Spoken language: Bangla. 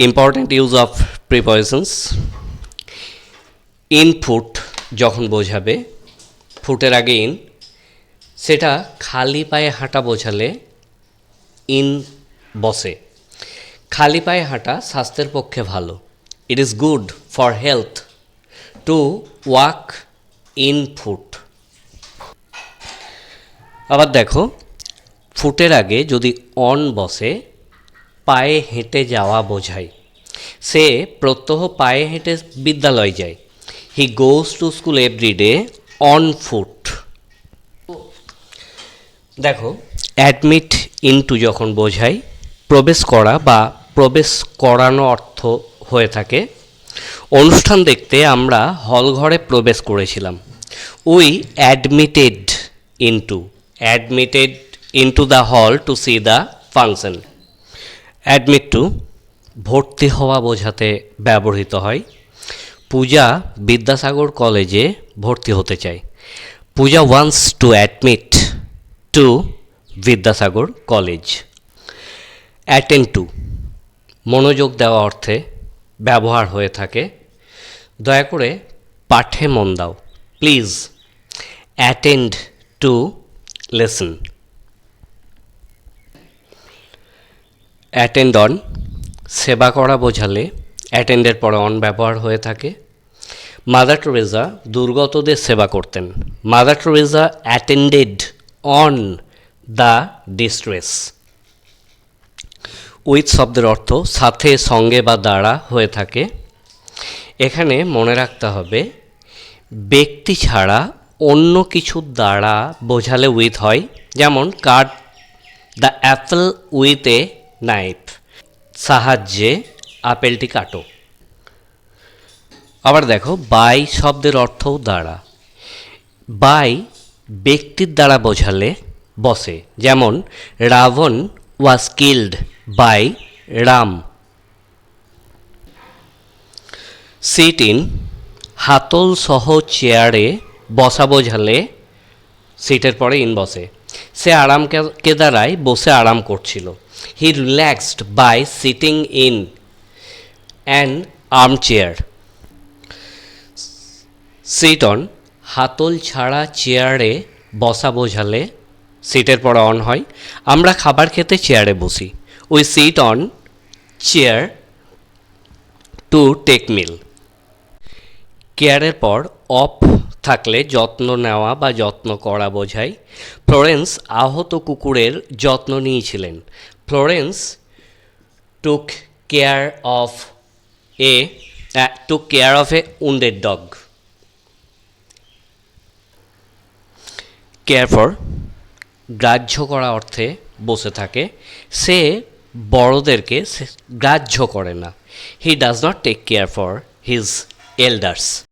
Important use of prepositions. In foot যখন বোঝাবে, ফুটের আগে ইন, সেটা খালি পায়ে হাঁটা বোঝালে ইন বসে। খালি পায়ে হাঁটা স্বাস্থ্যের পক্ষে ভালো। It is good for health to walk in foot. আবার দেখো, ফুটের আগে যদি অন বসে পায়ে হেঁটে যাওয়া বোঝায়। সে প্রত্যহ পায়ে হেঁটে বিদ্যালয় যায়। He goes to school every day on foot. দেখো, অ্যাডমিট ইনটু যখন বোঝায় প্রবেশ করা বা প্রবেশ করানো অর্থ হয়ে থাকে। অনুষ্ঠান দেখতে আমরা হল ঘরে প্রবেশ করেছিলাম। We admitted into the hall to see the function. Admit to ভর্তি হওয়া বোঝাতে ব্যবহৃত হয়। পূজা বিদ্যাসাগর কলেজে ভর্তি হতে চায়। Puja wants to admit to Vidyasagar college. Attend to মনোযোগ দেওয়া অর্থে ব্যবহার হয়ে থাকে। দয়া করে পাঠে মন দাও। Please attend two lesson. Attend on সেবা করা বোঝালে অ্যাটেন্ডের পরে অন ব্যবহার হয়ে থাকে। মাদার টেরেসা দুর্গতদের সেবা করতেন। Mother Teresa attended on the distress. With শব্দের অর্থ সাথে, সঙ্গে বা দ্বারা হয়ে থাকে। এখানে মনে রাখতে হবে, ব্যক্তি ছাড়া অন্য কিছুর দ্বারা বোঝালে উইথ হয়। যেমন cut the Apple with a knife, সাহায্যে আপেলটি কাটো। আবার দেখো, বাই শব্দের অর্থও দ্বারা। বাই ব্যক্তির দ্বারা বোঝালে বসে। যেমন Ravan was killed by Ram. Sit in হাতল সহ চেয়ারে বসা বোঝালে সিটের পরে ইন বসে। সে আরাম কেদারায় বসে আরাম করছিল। He relaxed by sitting in an armchair. Sit on হাতল ছাড়া চেয়ারে বসা বোঝালে সিটের পরে অন হয়। আমরা খাবার খেতে চেয়ারে বসি। We sit on chair to take meal. কেয়ারের পর অফ থাকলে যত্ন নেওয়া বা যত্ন করা বোঝায়। ফ্লোরেন্স আহত কুকুরের যত্ন নিয়েছিলেন। Florence took care of a wounded dog. Care for গ্রাহ্য করা অর্থে বসে থাকে। সে বড়দেরকে গ্রাহ্য করে না। He does not take care for his elders.